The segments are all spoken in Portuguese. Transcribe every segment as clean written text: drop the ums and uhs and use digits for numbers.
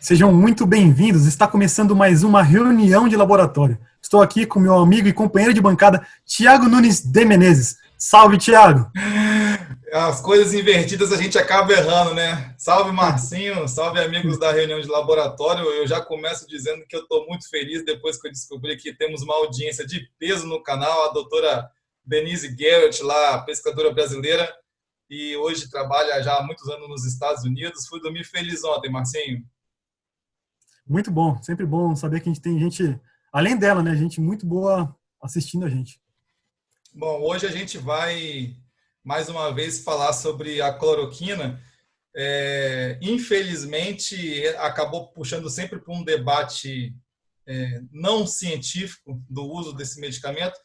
Sejam muito bem-vindos. Está começando mais uma reunião de laboratório. Estou aqui com meu amigo e companheiro de bancada, Tiago Nunes de Menezes. Salve, Tiago! As coisas invertidas a gente acaba errando, né? Salve Marcinho, salve amigos da reunião de laboratório. Eu já começo dizendo que eu estou muito feliz depois que eu descobri que temos uma audiência de peso no canal, a doutora Denise Garrett, lá, pescadora brasileira, e hoje trabalha já há muitos anos nos Estados Unidos. Fui dormir feliz ontem, Marcinho. Muito bom, sempre bom saber que a gente tem gente, além dela, né, gente muito boa assistindo a gente. Bom, hoje a gente vai mais uma vez falar sobre a cloroquina. Infelizmente, acabou puxando sempre para um debate não científico do uso desse medicamento,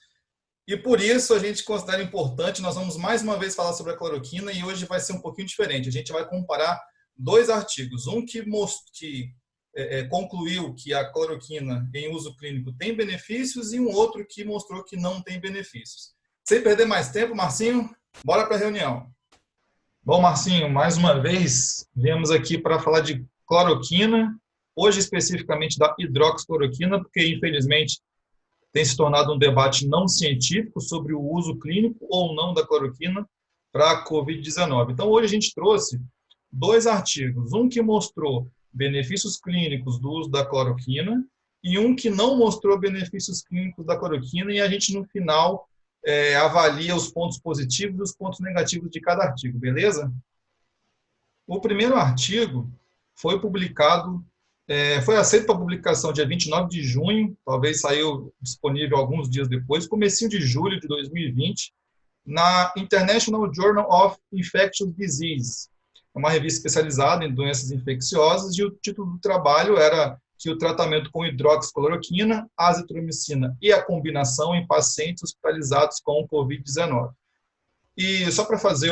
e por isso a gente considera importante. Nós vamos mais uma vez falar sobre a cloroquina e hoje vai ser um pouquinho diferente. A gente vai comparar dois artigos, um que concluiu que a cloroquina em uso clínico tem benefícios e um outro que mostrou que não tem benefícios. Sem perder mais tempo, Marcinho, bora para a reunião. Bom, Marcinho, mais uma vez, viemos aqui para falar de cloroquina, hoje especificamente da hidroxicloroquina, porque infelizmente tem se tornado um debate não científico sobre o uso clínico ou não da cloroquina para a Covid-19. Então, hoje a gente trouxe dois artigos, um que mostrou benefícios clínicos do uso da cloroquina e um que não mostrou benefícios clínicos da cloroquina, e a gente, no final, avalia os pontos positivos e os pontos negativos de cada artigo, beleza? O primeiro artigo foi publicado, foi aceito para publicação dia 29 de junho, talvez saiu disponível alguns dias depois, comecinho de julho de 2020, na International Journal of Infectious Diseases, uma revista especializada em doenças infecciosas, e o título do trabalho era que o tratamento com hidroxicloroquina, azitromicina e a combinação em pacientes hospitalizados com Covid-19. E só para fazer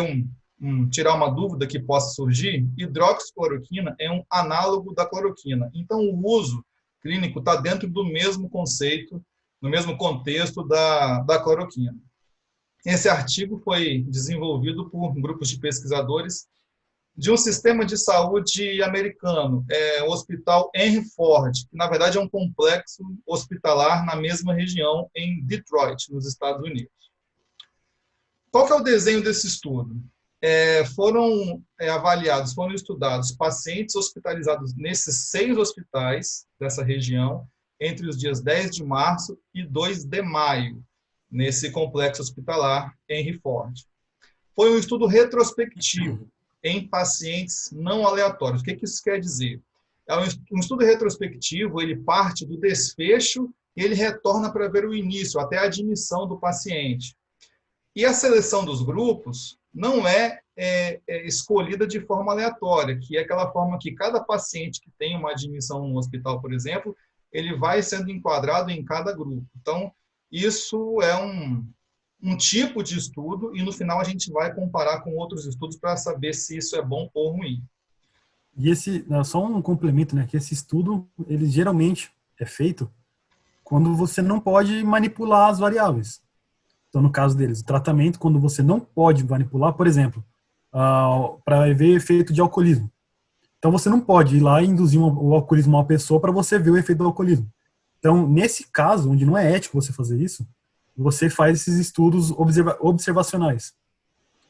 tirar uma dúvida que possa surgir, hidroxicloroquina é um análogo da cloroquina. Então, o uso clínico está dentro do mesmo conceito, no mesmo contexto da cloroquina. Esse artigo foi desenvolvido por grupos de pesquisadores de um sistema de saúde americano, o Hospital Henry Ford, que na verdade é um complexo hospitalar na mesma região em Detroit, nos Estados Unidos. Qual que é o desenho desse estudo? Foram estudados pacientes hospitalizados nesses 6 hospitais dessa região entre os dias 10 de março e 2 de maio, nesse complexo hospitalar Henry Ford. Foi um estudo retrospectivo em pacientes não aleatórios. O que isso quer dizer? Um estudo retrospectivo, ele parte do desfecho e ele retorna para ver o início, até a admissão do paciente. E a seleção dos grupos não é escolhida de forma aleatória, que é aquela forma que cada paciente que tem uma admissão no hospital, por exemplo, ele vai sendo enquadrado em cada grupo. Então, isso é um tipo de estudo, e no final a gente vai comparar com outros estudos para saber se isso é bom ou ruim. E só um complemento, né, que esse estudo, ele geralmente é feito quando você não pode manipular as variáveis. Então, no caso deles, o tratamento, quando você não pode manipular, por exemplo, para ver efeito de alcoolismo. Então, você não pode ir lá e induzir o alcoolismo a uma pessoa para você ver o efeito do alcoolismo. Então, nesse caso, onde não é ético você fazer isso, você faz esses estudos observacionais.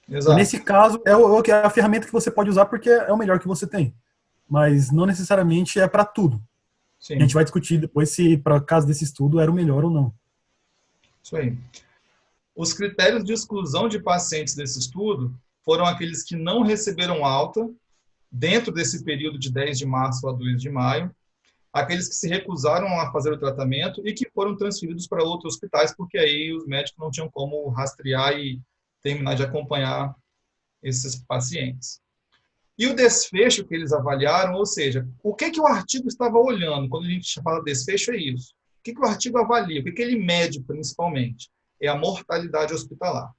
Então, Exato. nesse caso, é a ferramenta que você pode usar porque é o melhor que você tem. Mas não necessariamente é para tudo. A gente Sim, vai discutir depois se, para caso desse estudo, era o melhor ou não. isso aí. Os critérios de exclusão de pacientes desse estudo foram aqueles que não receberam alta dentro desse período de 10 de março a 2 de maio, aqueles que se recusaram a fazer o tratamento e que foram transferidos para outros hospitais, porque aí os médicos não tinham como rastrear e terminar de acompanhar esses pacientes. E o desfecho que eles avaliaram, ou seja, o que o artigo estava olhando, quando a gente fala desfecho, é isso. O que o artigo avalia, o que ele mede principalmente? É a mortalidade hospitalar.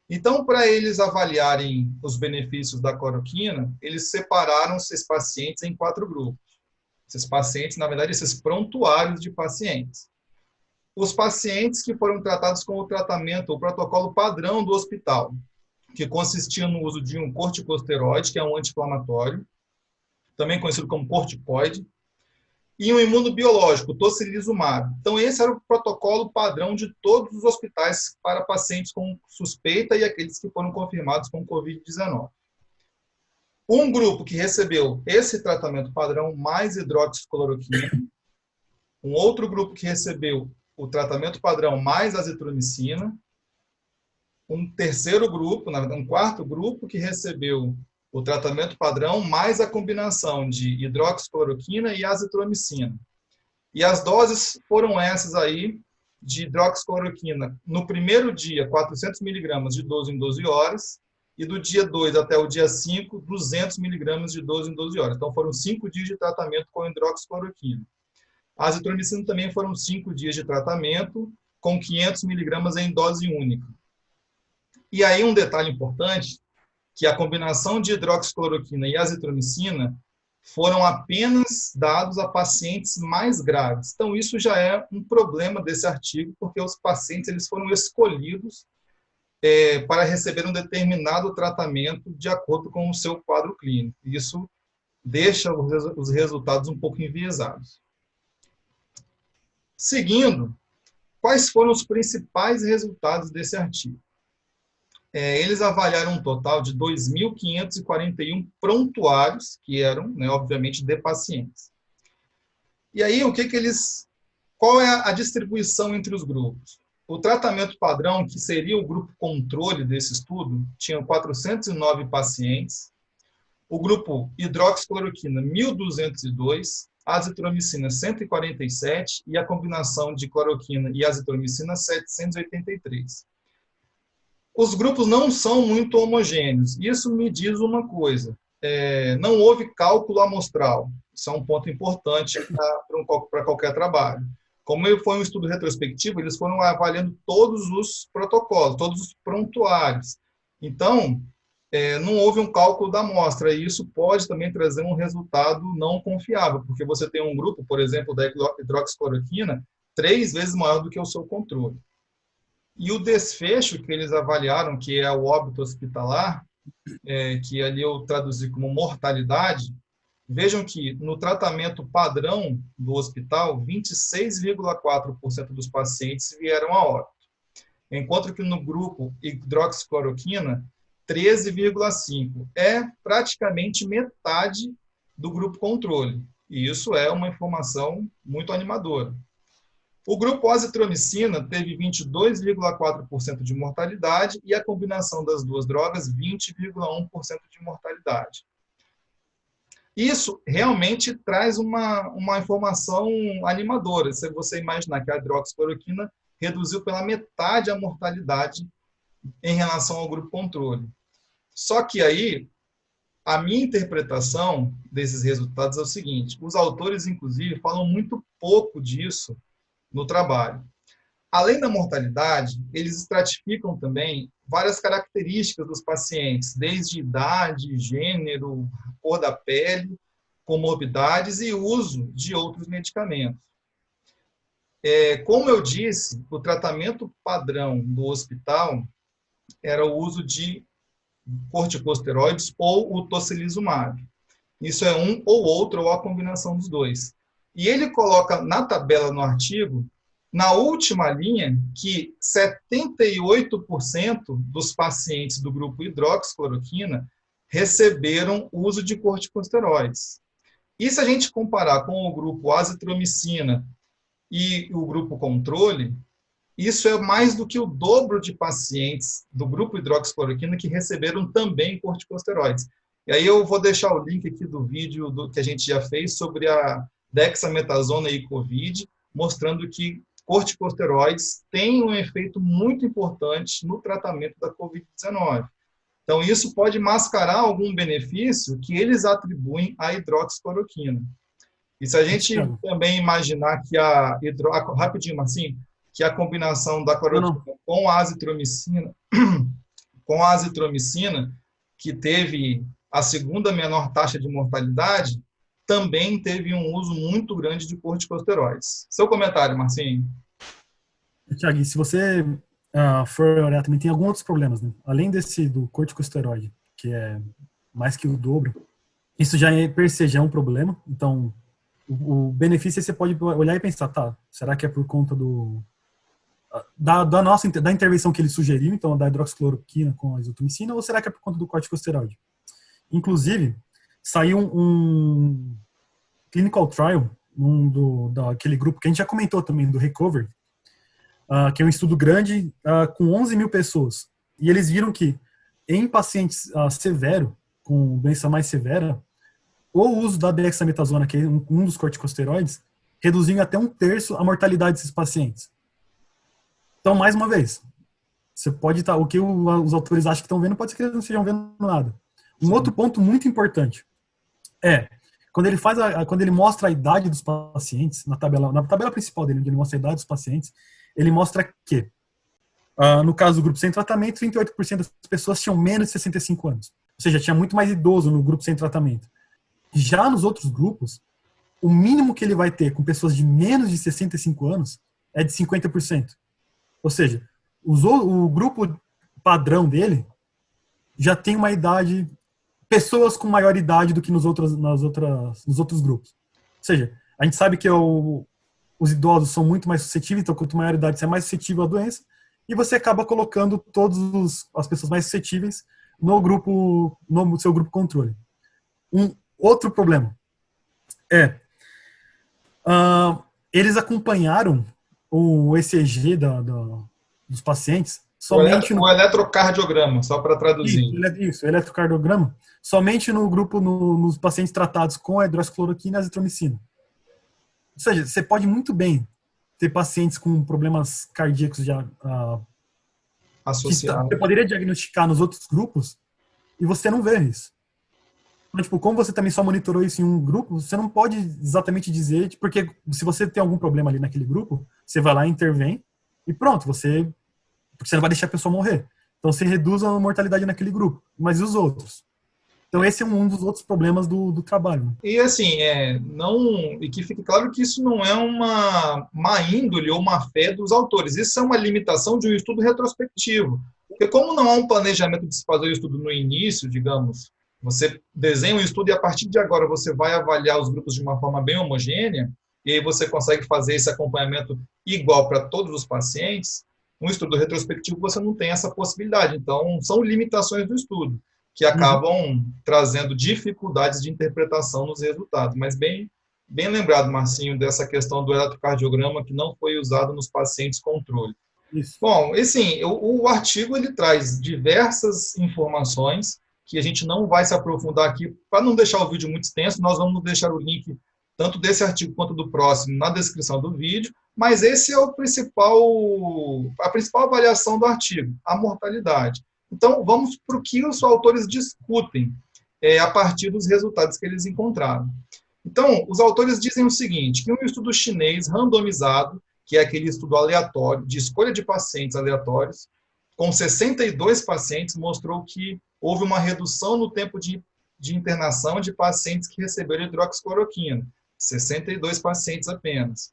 Então, para eles avaliarem os benefícios da cloroquina, eles separaram esses pacientes em 4 grupos. Esses pacientes, na verdade, esses prontuários de pacientes. Os pacientes que foram tratados com o tratamento, o protocolo padrão do hospital, que consistia no uso de um corticosteroide, que é um anti-inflamatório, também conhecido como corticoide, e um imunobiológico, tocilizumab. Então, esse era o protocolo padrão de todos os hospitais para pacientes com suspeita e aqueles que foram confirmados com Covid-19. Um grupo que recebeu esse tratamento padrão mais hidroxicloroquina, um outro grupo que recebeu o tratamento padrão mais azitromicina, um terceiro grupo, um quarto grupo que recebeu o tratamento padrão mais a combinação de hidroxicloroquina e azitromicina. E as doses foram essas aí, de hidroxicloroquina. No primeiro dia, 400 miligramas de 12 em 12 horas, e do dia 2 até o dia 5, 200 miligramas de 12 em 12 horas. Então, foram 5 dias de tratamento com hidroxicloroquina. A azitromicina também foram 5 dias de tratamento, com 500 miligramas em dose única. E aí, um detalhe importante, que a combinação de hidroxicloroquina e azitromicina foram apenas dados a pacientes mais graves. Então, isso já é um problema desse artigo, porque os pacientes eles foram escolhidos para receber um determinado tratamento de acordo com o seu quadro clínico. Isso deixa os resultados um pouco enviesados. Seguindo, quais foram os principais resultados desse artigo? Eles avaliaram um total de 2.541 prontuários, que eram, né, obviamente, de pacientes. E aí, qual é a distribuição entre os grupos? O tratamento padrão, que seria o grupo controle desse estudo, tinha 409 pacientes. O grupo hidroxicloroquina, 1.202, azitromicina, 147, e a combinação de cloroquina e azitromicina, 783. Os grupos não são muito homogêneos. Isso me diz uma coisa. Não houve cálculo amostral. Isso é um ponto importante para qualquer trabalho. Como foi um estudo retrospectivo, eles foram avaliando todos os protocolos, todos os prontuários. Então, não houve um cálculo da amostra, e isso pode também trazer um resultado não confiável, porque você tem um grupo, por exemplo, da hidroxicloroquina, 3 vezes maior do que o seu controle. E o desfecho que eles avaliaram, que é o óbito hospitalar, que ali eu traduzi como mortalidade, vejam que no tratamento padrão do hospital, 26,4% dos pacientes vieram a óbito, enquanto que no grupo hidroxicloroquina, 13,5%. É praticamente metade do grupo controle. E isso é uma informação muito animadora. O grupo azitromicina teve 22,4% de mortalidade e a combinação das duas drogas, 20,1% de mortalidade. Isso realmente traz uma informação animadora. Se você imaginar que a hidroxicloroquina reduziu pela metade a mortalidade em relação ao grupo controle. Só que aí, a minha interpretação desses resultados é o seguinte: os autores, inclusive, falam muito pouco disso no trabalho. Além da mortalidade, eles estratificam também várias características dos pacientes, desde idade, gênero, cor da pele, comorbidades e uso de outros medicamentos. Como eu disse, o tratamento padrão do hospital era o uso de corticosteroides ou o tocilizumab. Isso é um ou outro, ou a combinação dos dois. E ele coloca na tabela, no artigo, na última linha, que 78% dos pacientes do grupo hidroxicloroquina receberam uso de corticosteroides. E se a gente comparar com o grupo azitromicina e o grupo controle, isso é mais do que o dobro de pacientes do grupo hidroxicloroquina que receberam também corticosteroides. E aí eu vou deixar o link aqui do vídeo que a gente já fez sobre a dexametasona e COVID, mostrando que corticosteroides têm um efeito muito importante no tratamento da COVID-19. Então, isso pode mascarar algum benefício que eles atribuem à hidroxicloroquina. E se a gente também imaginar que rapidinho, Marcinho, que a combinação da cloroquina com a azitromicina, que teve a segunda menor taxa de mortalidade, também teve um uso muito grande de corticosteroides. Seu comentário, Marcinho. Tiago, se você for olhar, também tem alguns outros problemas, né? Além do corticosteroide, que é mais que o dobro, isso já é per se já é um problema. Então, o benefício você pode olhar e pensar, tá, será que é por conta da intervenção que ele sugeriu, então da hidroxicloroquina com a azitromicina, ou será que é por conta do corticosteroide? Inclusive, saiu um clinical trial daquele grupo que a gente já comentou também, do Recovery, que é um estudo grande com 11 mil pessoas. E eles viram que em pacientes severo, com doença mais severa, o uso da dexametasona, que é um dos corticosteroides, reduzindo até 1/3 a mortalidade desses pacientes. Então, mais uma vez, você pode estar, o que os autores acham que estão vendo, pode ser que eles não estejam vendo nada. Um outro ponto muito importante é quando ele mostra a idade dos pacientes na tabela principal dele, onde ele mostra a idade dos pacientes, ele mostra que no caso do grupo sem tratamento, 38% das pessoas tinham menos de 65 anos. Ou seja, tinha muito mais idoso no grupo sem tratamento. Já nos outros grupos, o mínimo que ele vai ter com pessoas de menos de 65 anos é de 50%. Ou seja, o grupo padrão dele já tem uma idade, pessoas com maior idade do que nos outros grupos. Ou seja, a gente sabe que os idosos são muito mais suscetíveis, então quanto maior idade você é mais suscetível à doença, e você acaba colocando todas as pessoas mais suscetíveis no seu grupo controle. Um outro problema é eles acompanharam o ECG dos pacientes somente o eletrocardiograma, só para traduzir. Isso, eletrocardiograma, somente no grupo, nos pacientes tratados com a hidroxicloroquina e a azitromicina. Ou seja, você pode muito bem ter pacientes com problemas cardíacos já associados. Você poderia diagnosticar nos outros grupos e você não vê isso. Então, tipo, como você também só monitorou isso em um grupo, você não pode exatamente dizer, porque se você tem algum problema ali naquele grupo, você vai lá e intervém e pronto, porque você não vai deixar a pessoa morrer. Então você reduz a mortalidade naquele grupo. Mas e os outros? Então esse é um dos outros problemas do trabalho. E assim, e que fique claro que isso não é uma má índole ou má fé dos autores. Isso é uma limitação de um estudo retrospectivo. Porque como não há um planejamento de se fazer o estudo no início, digamos, você desenha um estudo e a partir de agora você vai avaliar os grupos de uma forma bem homogênea, e aí você consegue fazer esse acompanhamento igual para todos os pacientes, um estudo retrospectivo você não tem essa possibilidade. Então, são limitações do estudo, que acabam trazendo dificuldades de interpretação nos resultados. Mas bem lembrado, Marcinho, dessa questão do eletrocardiograma que não foi usado nos pacientes controle. Isso. Bom, assim, o artigo ele traz diversas informações que a gente não vai se aprofundar aqui, para não deixar o vídeo muito extenso, nós vamos deixar o link tanto desse artigo quanto do próximo na descrição do vídeo, mas esse é a principal avaliação do artigo, a mortalidade. Então, vamos para o que os autores discutem a partir dos resultados que eles encontraram. Então, os autores dizem o seguinte, que um estudo chinês randomizado, que é aquele estudo aleatório, de escolha de pacientes aleatórios, com 62 pacientes, mostrou que houve uma redução no tempo de internação de pacientes que receberam hidroxicloroquina. 62 pacientes apenas.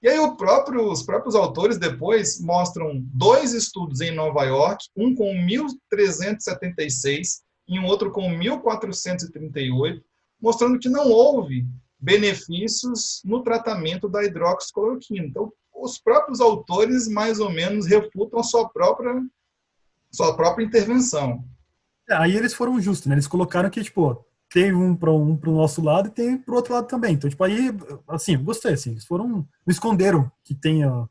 E aí os próprios autores depois mostram 2 estudos em Nova York, um com 1.376 e um outro com 1.438, mostrando que não houve benefícios no tratamento da hidroxicloroquina. Então, os próprios autores mais ou menos refutam a sua própria intervenção. Aí eles foram justos, né? Eles colocaram que, tipo, tem um para o nosso lado e tem para o outro lado também. Então, tipo, aí, assim, gostei, assim, eles não esconderam que tenha...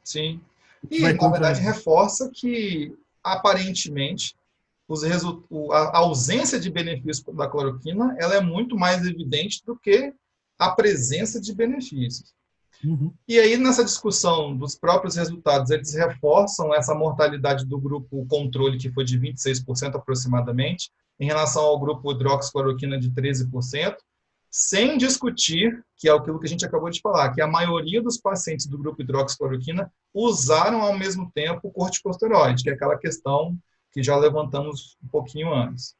Sim. E, na verdade, reforça que, aparentemente, a ausência de benefícios da cloroquina, ela é muito mais evidente do que a presença de benefícios. E aí, nessa discussão dos próprios resultados, eles reforçam essa mortalidade do grupo controle, que foi de 26% aproximadamente, em relação ao grupo hidroxicloroquina de 13%, sem discutir, que é aquilo que a gente acabou de falar, que a maioria dos pacientes do grupo hidroxicloroquina usaram ao mesmo tempo o corticosteroide, que é aquela questão que já levantamos um pouquinho antes.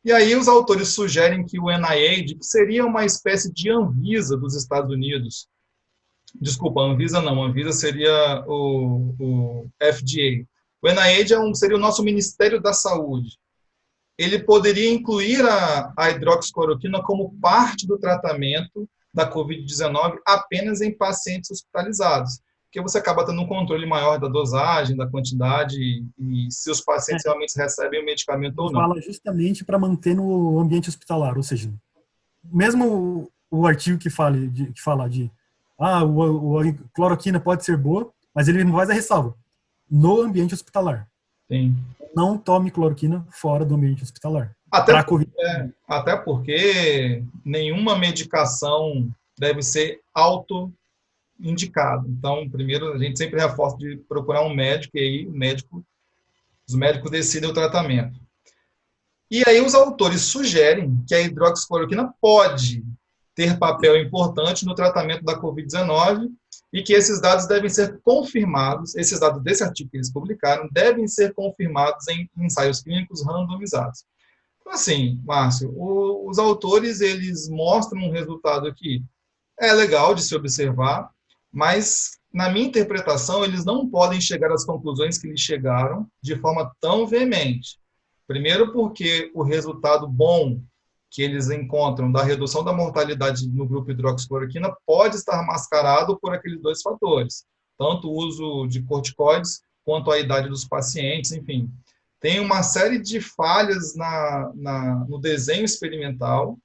E aí os autores sugerem que o NIH, que seria uma espécie de Anvisa dos Estados Unidos, desculpa, Anvisa não, Anvisa seria o FDA. O NIH seria o nosso Ministério da Saúde. Ele poderia incluir a hidroxicloroquina como parte do tratamento da Covid-19 apenas em pacientes hospitalizados, porque você acaba tendo um controle maior da dosagem, da quantidade, e se os pacientes realmente recebem o medicamento ou Ele não. fala justamente para manter no ambiente hospitalar, ou seja, mesmo o artigo que fala de a cloroquina pode ser boa, mas ele não faz a ressalva no ambiente hospitalar. Sim. Não tome cloroquina fora do ambiente hospitalar. Até porque nenhuma medicação deve ser auto-indicada. Então, primeiro, a gente sempre reforça de procurar um médico, e aí os médicos decidem o tratamento. E aí os autores sugerem que a hidroxicloroquina pode ter papel importante no tratamento da Covid-19 e que esses dados devem ser confirmados, esses dados desse artigo que eles publicaram, devem ser confirmados em ensaios clínicos randomizados. Então, assim, Márcio, os autores, eles mostram um resultado que é legal de se observar, mas, na minha interpretação, eles não podem chegar às conclusões que eles chegaram de forma tão veemente. Primeiro porque o resultado bom que eles encontram da redução da mortalidade no grupo hidroxicloroquina pode estar mascarado por aqueles dois fatores, tanto o uso de corticoides quanto a idade dos pacientes, enfim. Tem uma série de falhas no desenho experimental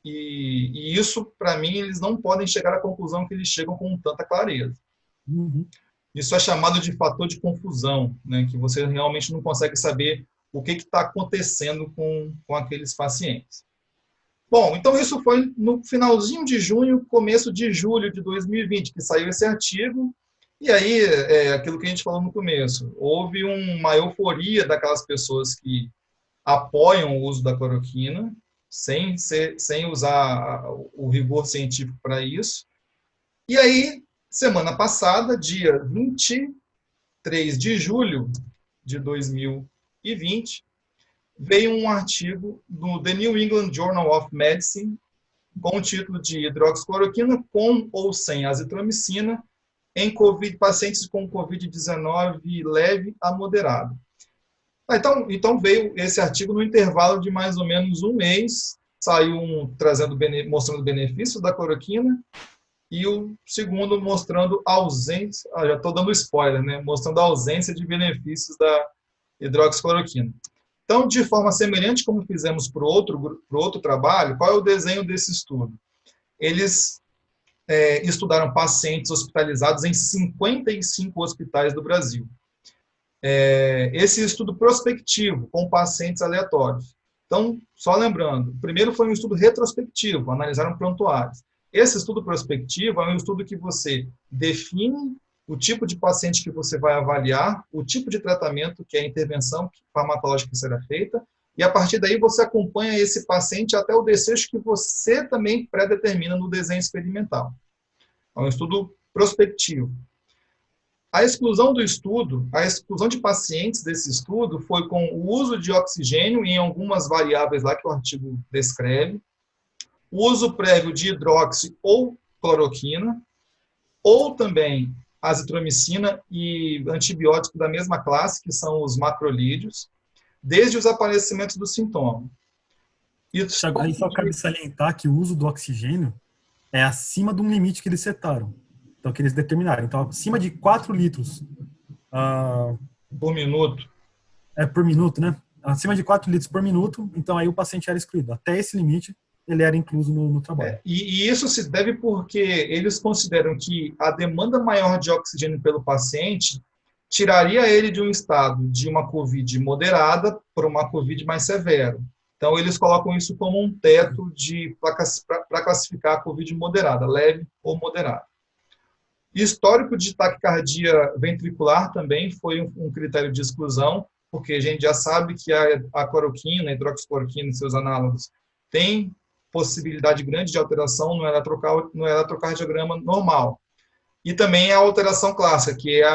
e isso, para mim, eles não podem chegar à conclusão que eles chegam com tanta clareza. Uhum. Isso é chamado de fator de confusão, né, que você realmente não consegue saber o que está acontecendo com aqueles pacientes. Bom, então isso foi no finalzinho de junho, começo de julho de 2020, que saiu esse artigo, e aí, aquilo que a gente falou no começo, houve uma euforia daquelas pessoas que apoiam o uso da cloroquina, sem usar o rigor científico para isso. E aí, semana passada, dia 23 de julho de 2020, veio um artigo no The New England Journal of Medicine com o título de hidroxicloroquina com ou sem azitromicina em pacientes com Covid-19 leve a moderado. Então veio esse artigo no intervalo de mais ou menos um mês, saiu mostrando benefícios da cloroquina e o segundo mostrando ausência, já estou dando spoiler, né? Mostrando a ausência de benefícios da hidroxicloroquina. Então, de forma semelhante como fizemos para o outro trabalho, qual é o desenho desse estudo? Eles estudaram pacientes hospitalizados em 55 hospitais do Brasil. Esse estudo prospectivo, com pacientes aleatórios. Então, só lembrando, o primeiro foi um estudo retrospectivo, analisaram prontuários. Esse estudo prospectivo é um estudo que você define o tipo de paciente que você vai avaliar, o tipo de tratamento, que é a intervenção farmacológica que será feita, e a partir daí você acompanha esse paciente até o desfecho que você também pré-determina no desenho experimental. É um estudo prospectivo. A exclusão de pacientes desse estudo foi com o uso de oxigênio em algumas variáveis lá que o artigo descreve, o uso prévio de hidroxi ou cloroquina, ou também azitromicina e antibiótico da mesma classe, que são os macrolídeos, desde os aparecimentos do sintoma. Aí só cabe salientar que o uso do oxigênio é acima de um limite que eles setaram, então que eles determinaram. Então, acima de 4 litros por minuto. Por minuto, né? Acima de 4 litros por minuto, então aí o paciente era excluído. Até esse limite, ele era incluso no trabalho. E isso se deve porque eles consideram que a demanda maior de oxigênio pelo paciente tiraria ele de um estado de uma COVID moderada para uma COVID mais severa. Então, eles colocam isso como um teto para classificar a COVID moderada, leve ou moderada. Histórico de taquicardia ventricular também foi um critério de exclusão, porque a gente já sabe que a cloroquina, a hidroxicloroquina e seus análogos têm possibilidade grande de alteração no eletrocardiograma normal. E também a alteração clássica, que é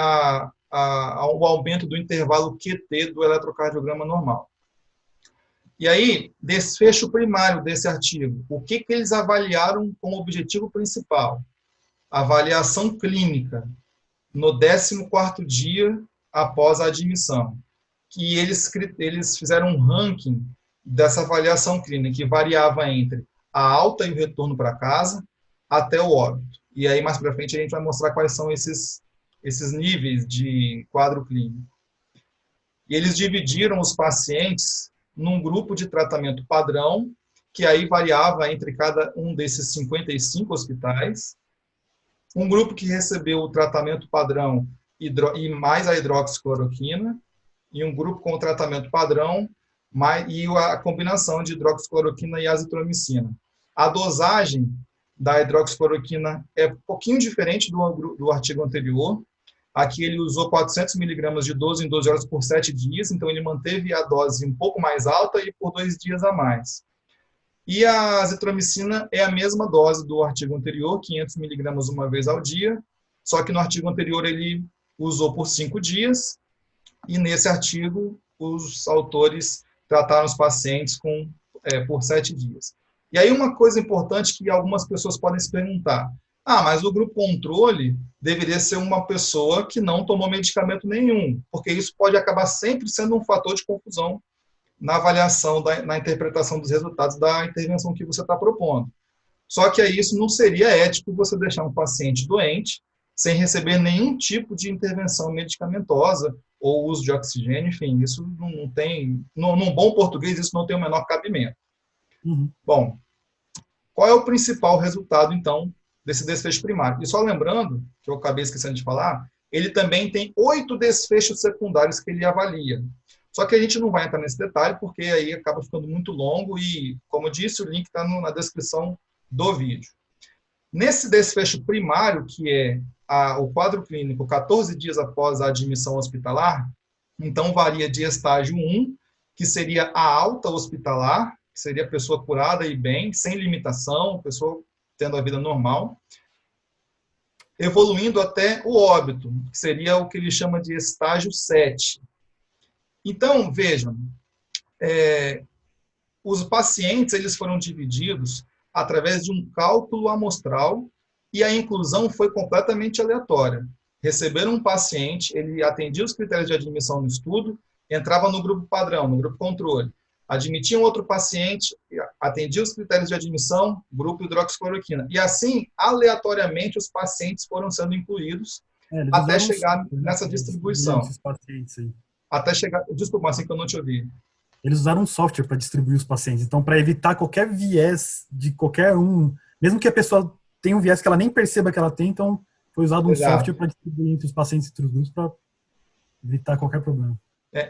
o aumento do intervalo QT do eletrocardiograma normal. E aí, desfecho primário desse artigo. O que eles avaliaram como objetivo principal? Avaliação clínica, no 14º dia após a admissão. Que eles fizeram um ranking dessa avaliação clínica, que variava entre a alta e o retorno para casa, até o óbito. E aí, mais para frente, a gente vai mostrar quais são esses níveis de quadro clínico. E eles dividiram os pacientes num grupo de tratamento padrão, que aí variava entre cada um desses 55 hospitais, um grupo que recebeu o tratamento padrão e mais a hidroxicloroquina, e um grupo com o tratamento padrão e a combinação de hidroxicloroquina e azitromicina. A dosagem da hidroxicloroquina é um pouquinho diferente do artigo anterior. Aqui ele usou 400 miligramas de 12 em 12 horas por 7 dias, então ele manteve a dose um pouco mais alta e por 2 dias a mais. E a azitromicina é a mesma dose do artigo anterior, 500 miligramas uma vez ao dia, só que no artigo anterior ele usou por 5 dias, e nesse artigo os autores trataram os pacientes por 7 dias. E aí uma coisa importante que algumas pessoas podem se perguntar, mas o grupo controle deveria ser uma pessoa que não tomou medicamento nenhum, porque isso pode acabar sempre sendo um fator de confusão na avaliação, na interpretação dos resultados da intervenção que você está propondo. Só que aí isso não seria ético você deixar um paciente doente sem receber nenhum tipo de intervenção medicamentosa ou uso de oxigênio, enfim, isso não tem, num bom português, isso não tem o menor cabimento. Uhum. Bom, qual é o principal resultado, então, desse desfecho primário? E só lembrando, que eu acabei esquecendo de falar, ele também tem 8 desfechos secundários que ele avalia. Só que a gente não vai entrar nesse detalhe, porque aí acaba ficando muito longo e, como eu disse, o link está na descrição do vídeo. Nesse desfecho primário, que é o quadro clínico 14 dias após a admissão hospitalar, então varia de estágio 1, que seria a alta hospitalar, que seria a pessoa curada e bem, sem limitação, pessoa tendo a vida normal, evoluindo até o óbito, que seria o que ele chama de estágio 7. Então, vejam, os pacientes eles foram divididos através de um cálculo amostral e a inclusão foi completamente aleatória. Receberam um paciente, ele atendia os critérios de admissão no estudo, entrava no grupo padrão, no grupo controle. Admitiam outro paciente, atendia os critérios de admissão, grupo hidroxicloroquina. E assim, aleatoriamente, os pacientes foram sendo incluídos até chegar nessa distribuição. Esses pacientes aí. Até chegar... Desculpa, assim que eu não te ouvi. Eles usaram um software para distribuir os pacientes. Então, para evitar qualquer viés de qualquer um, mesmo que a pessoa tenha um viés que ela nem perceba que ela tem, então foi usado um software para distribuir entre os pacientes e entre os grupos para evitar qualquer problema.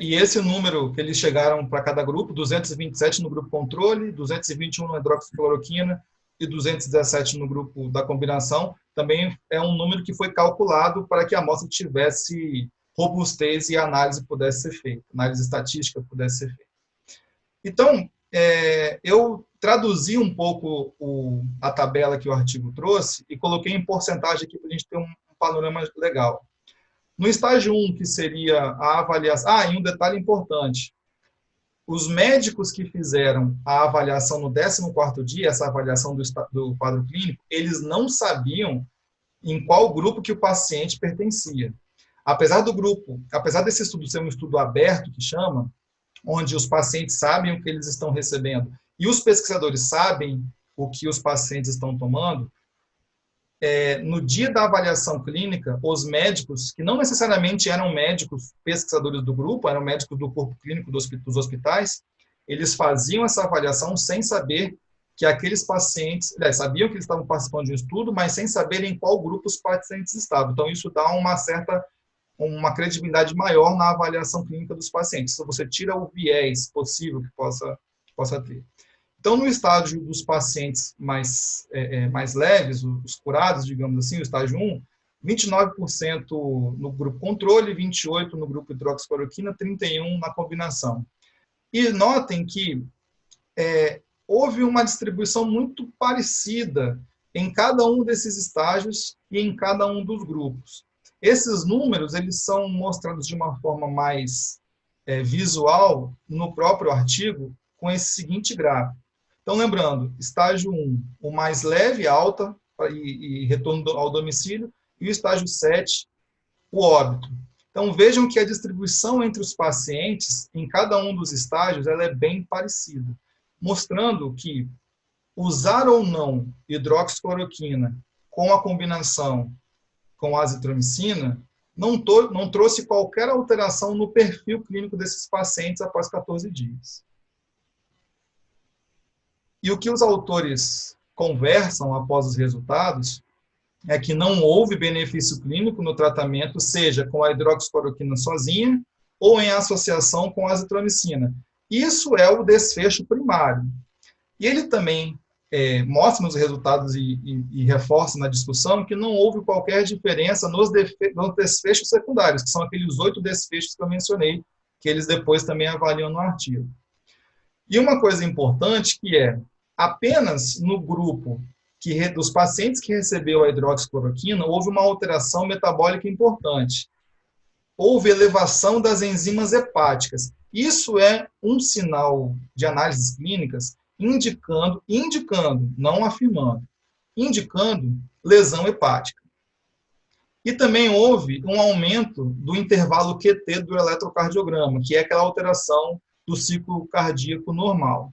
E esse número que eles chegaram para cada grupo, 227 no grupo controle, 221 na hidroxicloroquina e 217 no grupo da combinação, também é um número que foi calculado para que a amostra tivesse robustez e a análise pudesse ser feita, análise estatística pudesse ser feita. Então, eu traduzi um pouco a tabela que o artigo trouxe e coloquei em porcentagem aqui para a gente ter um panorama legal. No estágio 1, que seria a avaliação... e um detalhe importante. Os médicos que fizeram a avaliação no 14º dia, essa avaliação do quadro clínico, eles não sabiam em qual grupo que o paciente pertencia. Apesar desse estudo ser um estudo aberto, que chama, onde os pacientes sabem o que eles estão recebendo e os pesquisadores sabem o que os pacientes estão tomando, no dia da avaliação clínica, os médicos, que não necessariamente eram médicos pesquisadores do grupo, eram médicos do corpo clínico dos hospitais, eles faziam essa avaliação sem saber que aqueles pacientes, sabiam que eles estavam participando de um estudo, mas sem saber em qual grupo os pacientes estavam. Então, isso dá uma credibilidade maior na avaliação clínica dos pacientes. Então, você tira o viés possível que possa ter. Então, no estágio dos pacientes mais leves, os curados, digamos assim, o estágio 1, 29% no grupo controle, 28% no grupo hidroxicloroquina, 31% na combinação. E notem que houve uma distribuição muito parecida em cada um desses estágios e em cada um dos grupos. Esses números eles são mostrados de uma forma mais visual no próprio artigo com esse seguinte gráfico. Então, lembrando, estágio 1, o mais leve, alta e retorno ao domicílio, e o estágio 7, o óbito. Então, vejam que a distribuição entre os pacientes, em cada um dos estágios, ela é bem parecida, mostrando que usar ou não hidroxicloroquina com a combinação com azitromicina não trouxe qualquer alteração no perfil clínico desses pacientes após 14 dias. E o que os autores conversam após os resultados é que não houve benefício clínico no tratamento, seja com a hidroxicloroquina sozinha ou em associação com a azitromicina. Isso é o desfecho primário. E ele também mostra nos resultados e reforça na discussão que não houve qualquer diferença nos desfechos secundários, que são aqueles 8 desfechos que eu mencionei, que eles depois também avaliam no artigo. E uma coisa importante que apenas no grupo dos pacientes que recebeu a hidroxicloroquina, houve uma alteração metabólica importante. Houve elevação das enzimas hepáticas. Isso é um sinal de análises clínicas indicando, não afirmando, indicando lesão hepática. E também houve um aumento do intervalo QT do eletrocardiograma, que é aquela alteração do ciclo cardíaco normal.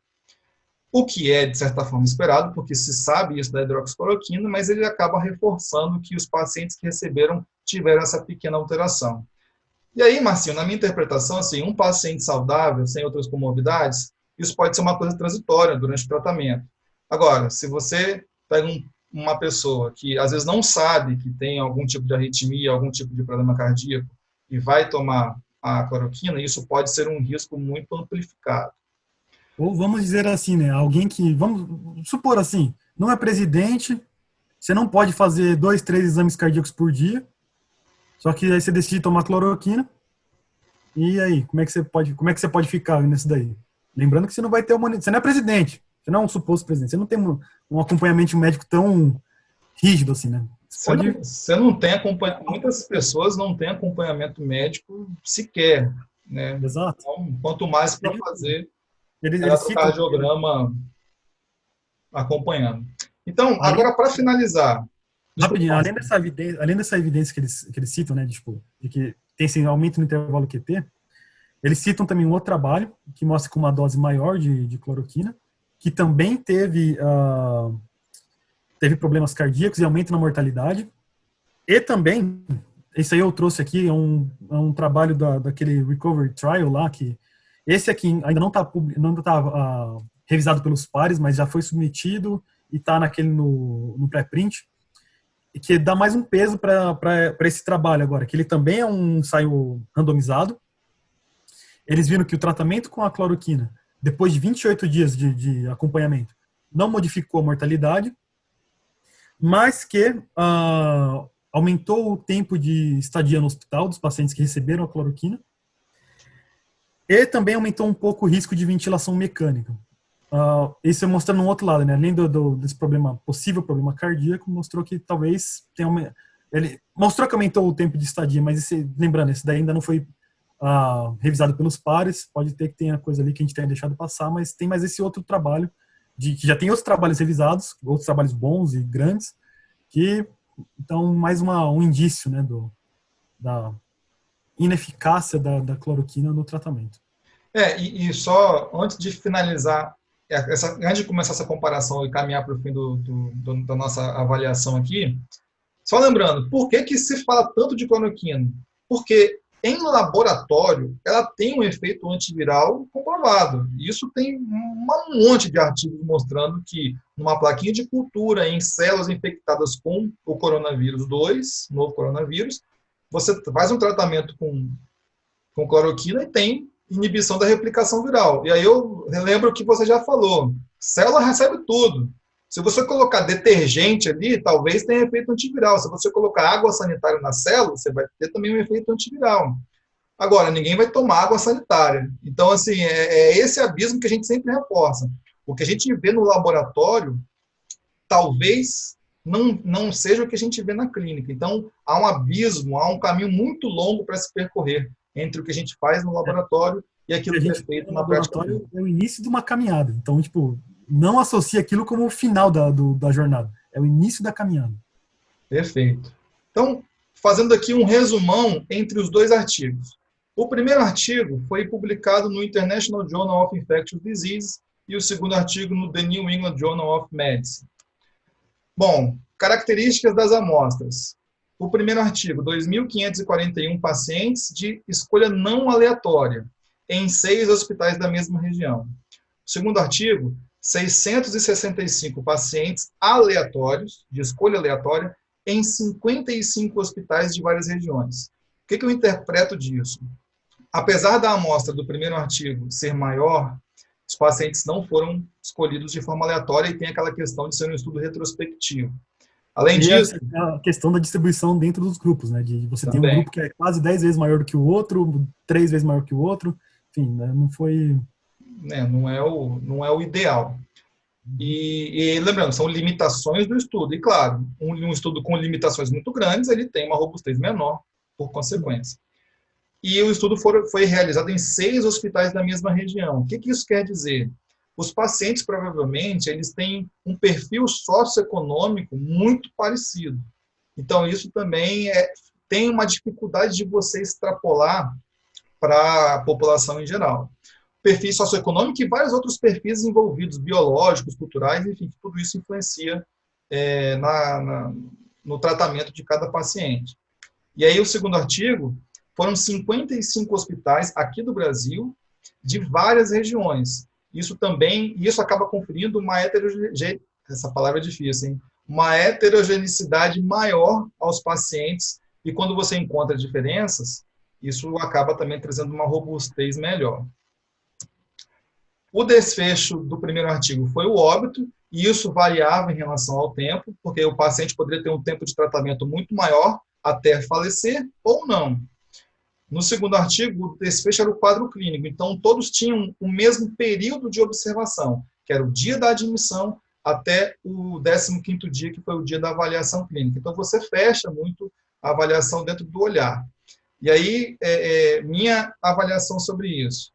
O que é, de certa forma, esperado, porque se sabe isso da hidroxicloroquina, mas ele acaba reforçando que os pacientes que receberam tiveram essa pequena alteração. E aí, Marcinho, na minha interpretação, assim, um paciente saudável, sem outras comorbidades, isso pode ser uma coisa transitória durante o tratamento. Agora, se você pega uma pessoa que às vezes não sabe que tem algum tipo de arritmia, algum tipo de problema cardíaco, e vai tomar a cloroquina, isso pode ser um risco muito amplificado. Ou vamos dizer assim, né? Alguém que, vamos supor assim, não é presidente, você não pode fazer 2, 3 exames cardíacos por dia, só que aí você decide tomar cloroquina, e aí, como é que você pode ficar nesse daí? Lembrando que você não vai ter você não é presidente, você não é um suposto presidente, você não tem um acompanhamento médico tão rígido assim, né? Você não tem acompanhamento, muitas pessoas não têm acompanhamento médico sequer, né? Exato. Então, quanto mais para fazer eles citam eletrocardiograma acompanhando. Então, agora para finalizar. Rapidinho, além dessa evidência que eles citam, né, de que tem esse aumento no intervalo QT, eles citam também um outro trabalho que mostra que uma dose maior de cloroquina, que também teve problemas cardíacos e aumento na mortalidade. E também, isso aí eu trouxe aqui, é um trabalho daquele Recovery Trial lá, que esse aqui ainda não está revisado pelos pares, mas já foi submetido e está no pré-print, e que dá mais um peso para esse trabalho agora, que ele também é um ensaio randomizado. Eles viram que o tratamento com a cloroquina, depois de 28 dias de acompanhamento, não modificou a mortalidade, mas que aumentou o tempo de estadia no hospital dos pacientes que receberam a cloroquina, e também aumentou um pouco o risco de ventilação mecânica. Isso mostrando um outro lado, né? Além desse possível problema cardíaco, mostrou que talvez ele mostrou que aumentou o tempo de estadia, mas lembrando, esse daí ainda não foi revisado pelos pares, pode ter que tenha coisa ali que a gente tenha deixado passar, mas tem mais esse outro trabalho, que já tem outros trabalhos revisados, outros trabalhos bons e grandes, então mais um indício, né, da ineficácia da cloroquina no tratamento. E só antes de finalizar, antes de começar essa comparação e caminhar para o fim da nossa avaliação aqui, só lembrando, por que se fala tanto de cloroquina? Porque em laboratório, ela tem um efeito antiviral comprovado. Isso tem um monte de artigos mostrando que numa plaquinha de cultura, em células infectadas com o coronavírus 2, novo coronavírus, você faz um tratamento com cloroquina e tem inibição da replicação viral. E aí eu lembro que você já falou, célula recebe tudo. Se você colocar detergente ali, talvez tenha efeito antiviral. Se você colocar água sanitária na célula, você vai ter também um efeito antiviral. Agora, ninguém vai tomar água sanitária. Então, assim, é esse abismo que a gente sempre reforça. O que a gente vê no laboratório, talvez não seja o que a gente vê na clínica. Então, há um abismo, há um caminho muito longo para se percorrer entre o que a gente faz no laboratório e aquilo que é feito na prática. É o início de uma caminhada. Então, não associe aquilo como o final da jornada. É o início da caminhada. Perfeito. Então, fazendo aqui um resumão entre os dois artigos. O primeiro artigo foi publicado no International Journal of Infectious Diseases e o segundo artigo no The New England Journal of Medicine. Bom, características das amostras. O primeiro artigo, 2.541 pacientes de escolha não aleatória, em 6 hospitais da mesma região. O segundo artigo, 665 pacientes aleatórios, de escolha aleatória, em 55 hospitais de várias regiões. O que eu interpreto disso? Apesar da amostra do primeiro artigo ser maior, os pacientes não foram escolhidos de forma aleatória e tem aquela questão de ser um estudo retrospectivo. Além disso... a questão da distribuição dentro dos grupos, né? De você tem um grupo que é quase 10 vezes maior do que o outro, 3 vezes maior que o outro, enfim, né? Não foi... Não é o ideal. E lembrando, são limitações do estudo. E claro, um estudo com limitações muito grandes, ele tem uma robustez menor, por consequência. E o estudo foi realizado em 6 hospitais da mesma região. O que isso quer dizer? Os pacientes, provavelmente, eles têm um perfil socioeconômico muito parecido. Então, isso também tem uma dificuldade de você extrapolar para a população em geral. Perfil socioeconômico e vários outros perfis envolvidos, biológicos, culturais, enfim, tudo isso influencia no tratamento de cada paciente. E aí, o segundo artigo, foram 55 hospitais aqui do Brasil, de várias regiões. Isso acaba conferindo uma heterogeneidade, essa palavra é difícil, hein? Uma heterogeneidade maior aos pacientes, e quando você encontra diferenças, isso acaba também trazendo uma robustez melhor. O desfecho do primeiro artigo foi o óbito, e isso variava em relação ao tempo, porque o paciente poderia ter um tempo de tratamento muito maior até falecer ou não. No segundo artigo, o desfecho era o quadro clínico, então todos tinham o mesmo período de observação, que era o dia da admissão até o 15º dia, que foi o dia da avaliação clínica. Então você fecha muito a avaliação dentro do olhar. E aí, minha avaliação sobre isso.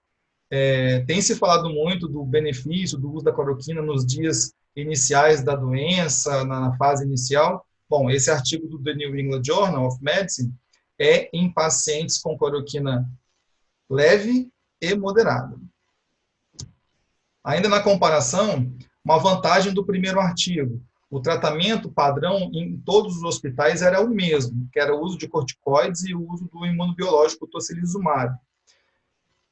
Tem se falado muito do benefício do uso da cloroquina nos dias iniciais da doença, na fase inicial. Bom, esse artigo do The New England Journal of Medicine é em pacientes com cloroquina leve e moderada. Ainda na comparação, uma vantagem do primeiro artigo. O tratamento padrão em todos os hospitais era o mesmo, que era o uso de corticoides e o uso do imunobiológico tocilizumab.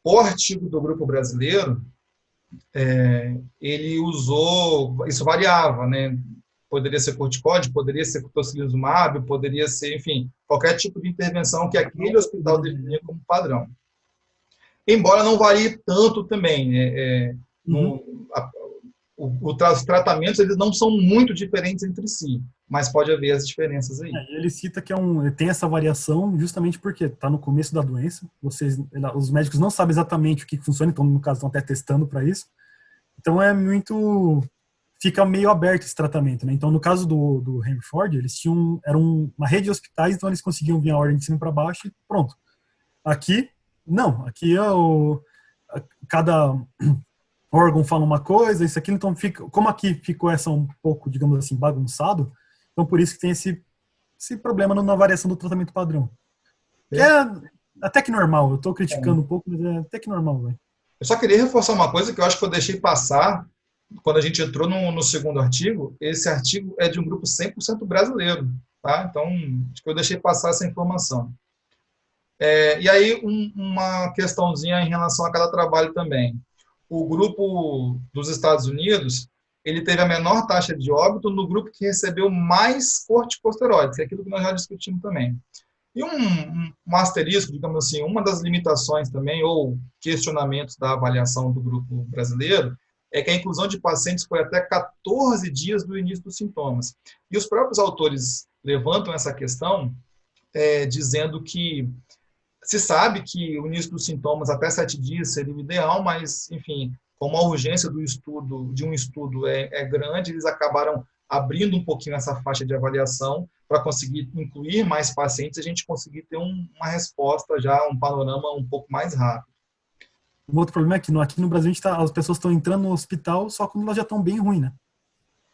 O artigo do grupo brasileiro, ele usou, isso variava, né? Poderia ser corticóide, poderia ser tocilizumab, poderia ser, enfim, qualquer tipo de intervenção que aquele hospital definia como padrão. Embora não varie tanto também, né? Os tratamentos eles não são muito diferentes entre si, mas pode haver as diferenças aí. Ele cita que tem essa variação justamente porque está no começo da doença, os médicos não sabem exatamente o que funciona, então no caso estão até testando para isso, então fica meio aberto esse tratamento, né? Então no caso do Henry Ford, eles era uma rede de hospitais, então eles conseguiam vir a ordem de cima para baixo e pronto. Aqui, não, aqui cada órgão fala uma coisa, isso aqui, então como aqui ficou um pouco, digamos assim, bagunçado, então por isso que tem esse problema na variação do tratamento padrão. Que é até que normal, eu estou criticando um pouco, mas é até que normal, velho. Eu só queria reforçar uma coisa que eu acho que eu deixei passar quando a gente entrou no segundo artigo. Esse artigo é de um grupo 100% brasileiro, tá? Então, acho que eu deixei passar essa informação. E aí, uma questãozinha em relação a cada trabalho também. O grupo dos Estados Unidos, ele teve a menor taxa de óbito no grupo que recebeu mais corticosteroides, que é aquilo que nós já discutimos também. E um asterisco, digamos assim, uma das limitações também, ou questionamentos da avaliação do grupo brasileiro, é que a inclusão de pacientes foi até 14 dias do início dos sintomas. E os próprios autores levantam essa questão, dizendo que se sabe que o início dos sintomas até 7 dias seria o ideal, mas, enfim, como a urgência de um estudo é grande, eles acabaram abrindo um pouquinho essa faixa de avaliação para conseguir incluir mais pacientes e a gente conseguir ter uma resposta já, um panorama um pouco mais rápido. Um outro problema é que aqui no Brasil as pessoas estão entrando no hospital só quando elas já estão bem ruins, né?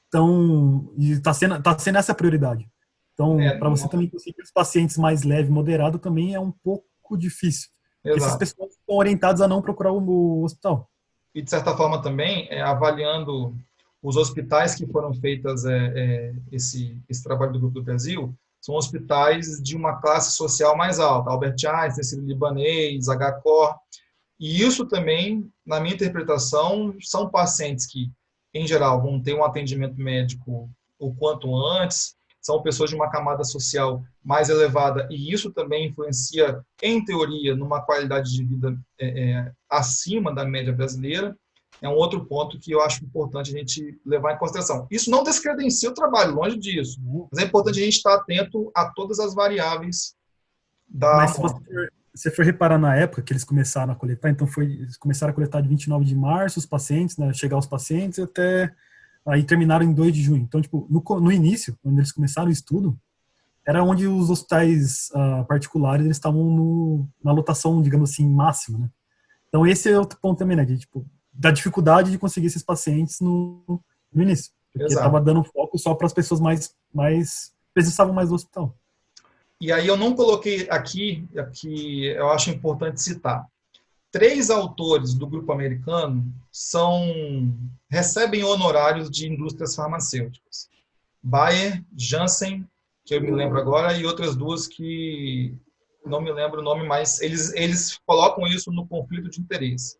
Então, e tá sendo essa a prioridade. Então, para você também conseguir os pacientes mais leve e moderado também é um pouco difícil. Porque essas pessoas estão orientadas a não procurar o hospital. e de certa forma também avaliando os hospitais que foram feitas esse trabalho do Grupo do Brasil, são hospitais de uma classe social mais alta, Albert Einstein, Sírio-Libanês, HCOR, e isso também, na minha interpretação, são pacientes que, em geral, vão ter um atendimento médico o quanto antes, são pessoas de uma camada social mais elevada, e isso também influencia, em teoria, numa qualidade de vida acima da média brasileira. É um outro ponto que eu acho importante a gente levar em consideração. Isso não descredencia o trabalho, longe disso, mas é importante a gente estar atento a todas as variáveis da Mas se você for reparar na época que eles começaram a coletar, então eles começaram a coletar de 29 de março os pacientes, né, chegar aos pacientes até aí terminaram em 2 de junho. Então, tipo, no início, quando eles começaram o estudo, era onde os hospitais particulares eles estavam na lotação, digamos assim, máxima, né? Então, esse é outro ponto também, né? De, tipo, da dificuldade de conseguir esses pacientes no início. Porque estava dando foco só para as pessoas mais precisavam mais do hospital. E aí eu não coloquei aqui eu acho importante citar. 3 autores do grupo americano recebem honorários de indústrias farmacêuticas. Bayer, Janssen, que eu me lembro agora, e outras 2 que não me lembro o nome, mas eles colocam isso no conflito de interesse.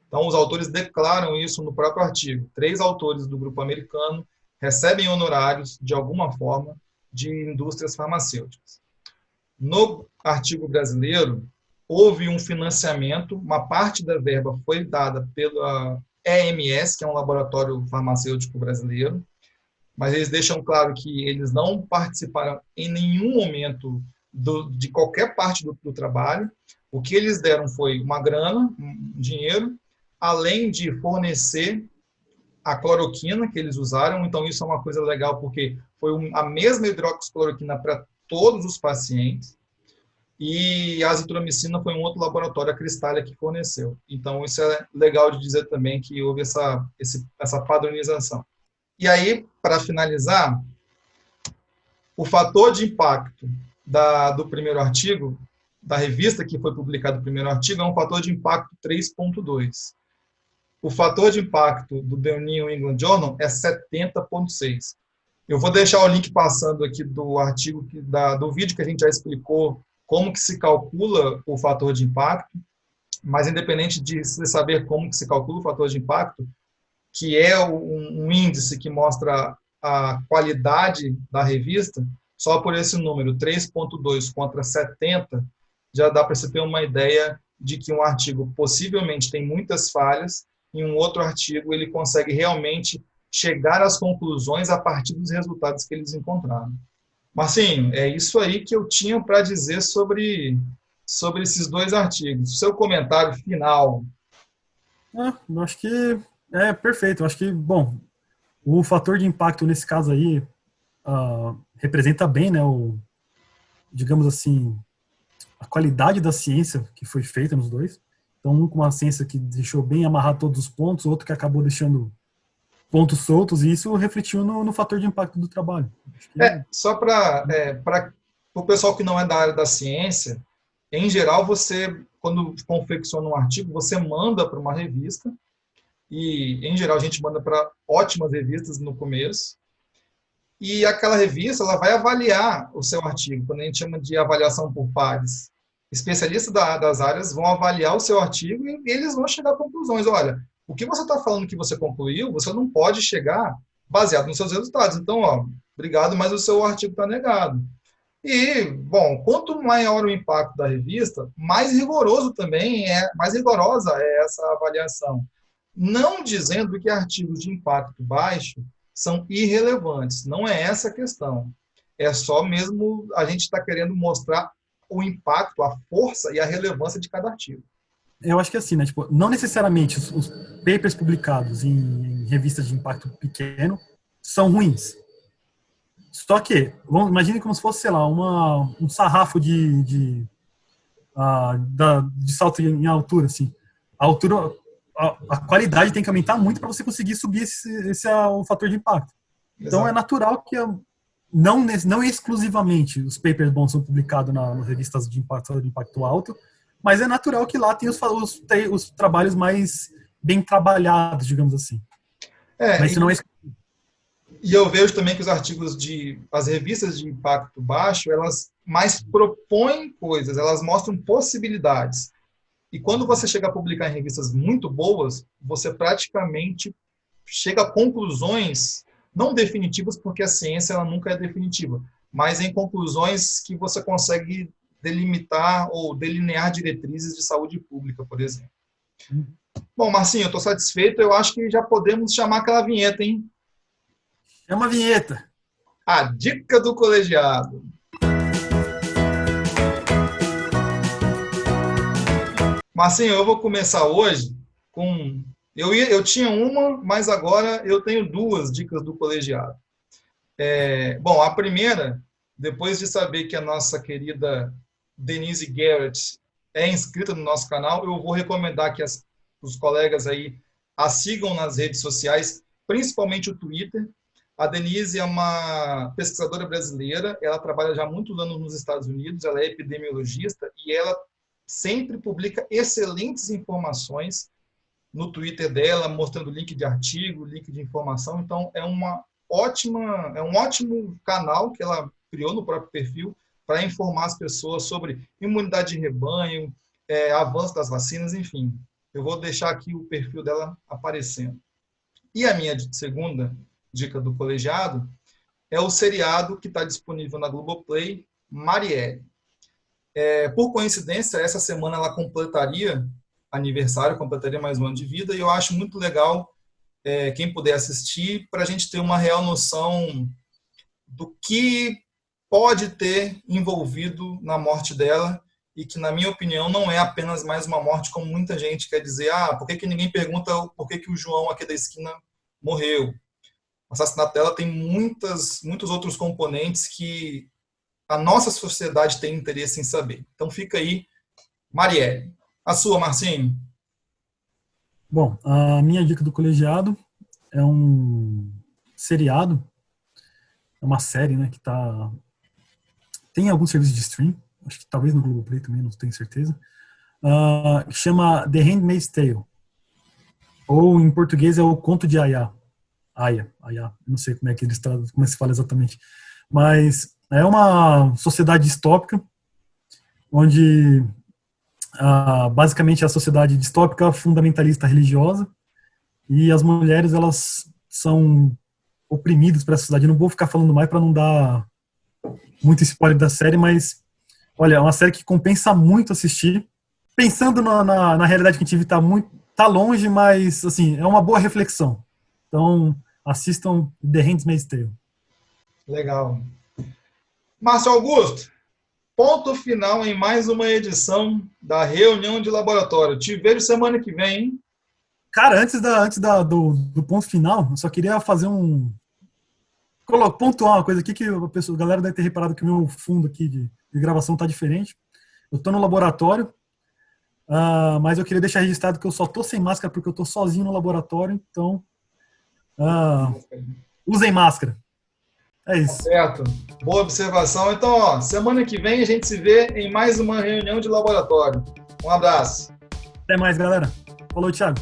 Então, os autores declaram isso no próprio artigo. 3 autores do grupo americano recebem honorários, de alguma forma, de indústrias farmacêuticas. No artigo brasileiro, houve um financiamento, uma parte da verba foi dada pela EMS, que é um laboratório farmacêutico brasileiro, mas eles deixam claro que eles não participaram em nenhum momento de qualquer parte do trabalho. O que eles deram foi uma grana, um dinheiro, além de fornecer a cloroquina que eles usaram. Então, isso é uma coisa legal, porque foi a mesma hidroxicloroquina para todos os pacientes, e a azitromicina foi um outro laboratório, a Cristália, que forneceu. Então, isso é legal de dizer também, que houve essa padronização. E aí, para finalizar, o fator de impacto do primeiro artigo, da revista que foi publicado o primeiro artigo, é um fator de impacto 3.2. O fator de impacto do The New England Journal é 70.6. Eu vou deixar o link passando aqui do artigo, do vídeo que a gente já explicou como que se calcula o fator de impacto, mas independente de você saber como que se calcula o fator de impacto, que é um índice que mostra a qualidade da revista, só por esse número, 3.2 contra 70, já dá para você ter uma ideia de que um artigo possivelmente tem muitas falhas, e um outro artigo ele consegue realmente chegar às conclusões a partir dos resultados que eles encontraram. Marcinho, é isso aí que eu tinha para dizer sobre esses 2 artigos. Seu comentário final. Eu acho que é perfeito. Eu acho que, bom, o fator de impacto nesse caso aí representa bem, né, digamos assim, a qualidade da ciência que foi feita nos 2. Então, um com uma ciência que deixou bem amarrar todos os pontos, outro que acabou deixando pontos soltos, e isso refletiu no fator de impacto do trabalho. Só para o pessoal que não é da área da ciência, em geral, você, quando confecciona um artigo, você manda para uma revista, e, em geral, a gente manda para ótimas revistas no começo, e aquela revista ela vai avaliar o seu artigo, quando a gente chama de avaliação por pares. Especialistas das áreas vão avaliar o seu artigo e eles vão chegar a conclusões. Olha, o que você está falando que você concluiu, você não pode chegar baseado nos seus resultados. Então, obrigado, mas o seu artigo está negado. E, bom, quanto maior o impacto da revista, mais mais rigorosa é essa avaliação. Não dizendo que artigos de impacto baixo são irrelevantes. Não é essa a questão. É só mesmo a gente está querendo mostrar o impacto, a força e a relevância de cada artigo. Eu acho que assim, né? Tipo, não necessariamente os papers publicados em revistas de impacto pequeno são ruins. Só que, imagine como se fosse, sei lá, um sarrafo de salto em altura, assim. A altura, a qualidade tem que aumentar muito para você conseguir subir esse é o fator de impacto. Então, exato, é natural que não exclusivamente os papers bons são publicados nas revistas de impacto alto, mas é natural que lá tem os trabalhos mais bem trabalhados, digamos assim. Mas isso não é... E eu vejo também que as revistas de impacto baixo, elas mais propõem coisas, elas mostram possibilidades. E quando você chega a publicar em revistas muito boas, você praticamente chega a conclusões não definitivas, porque a ciência ela nunca é definitiva, mas em conclusões que você consegue delimitar ou delinear diretrizes de saúde pública, por exemplo. Bom, Marcinho, eu estou satisfeito. Eu acho que já podemos chamar aquela vinheta, hein? É uma vinheta. A dica do colegiado. Marcinho, eu vou começar hoje com... Eu tinha uma, mas agora eu tenho duas dicas do colegiado. Bom, a primeira, depois de saber que a nossa querida Denise Garrett é inscrita no nosso canal, eu vou recomendar que os colegas aí a sigam nas redes sociais, principalmente o Twitter. A Denise é uma pesquisadora brasileira, ela trabalha já há muitos anos nos Estados Unidos, ela é epidemiologista e ela sempre publica excelentes informações no Twitter dela, mostrando link de artigo, link de informação. Então, é um ótimo canal que ela criou no próprio perfil para informar as pessoas sobre imunidade de rebanho, avanço das vacinas, enfim. Eu vou deixar aqui o perfil dela aparecendo. E a minha segunda dica do colegiado é o seriado que está disponível na Globoplay, Marielle. Por coincidência, essa semana ela completaria mais um ano de vida, e eu acho muito legal quem puder assistir, para a gente ter uma real noção do que pode ter envolvido na morte dela, e que, na minha opinião, não é apenas mais uma morte, como muita gente quer dizer, por que ninguém pergunta por que o João aqui da esquina morreu? O assassinato dela tem muitos outros componentes que a nossa sociedade tem interesse em saber. Então fica aí, Marielle. A sua, Marcinho? Bom, a minha dica do colegiado é um seriado, é uma série, né, que tem alguns serviços de stream, acho que talvez no Globoplay também, não tenho certeza, que chama The Handmaid's Tale, ou em português é o Conto de Aya, não sei como se fala exatamente, mas é uma sociedade distópica, onde basicamente a sociedade distópica fundamentalista religiosa, e as mulheres elas são oprimidas para essa sociedade. Eu não vou ficar falando mais para não dar muito spoiler da série, mas olha, é uma série que compensa muito assistir, pensando na realidade que a gente vive, tá longe, mas assim, é uma boa reflexão. Então, assistam The Handmaid's Tale. Legal. Márcio Augusto, ponto final em mais uma edição da reunião de laboratório. Te vejo semana que vem, hein? Cara, antes do ponto final, eu só queria fazer pontuar uma coisa aqui que a galera deve ter reparado que o meu fundo aqui de gravação tá diferente. Eu tô no laboratório, mas eu queria deixar registrado que eu só tô sem máscara porque eu tô sozinho no laboratório, então usem máscara. É isso. Certo. Boa observação. Então, semana que vem a gente se vê em mais uma reunião de laboratório. Um abraço. Até mais, galera. Falou, Thiago.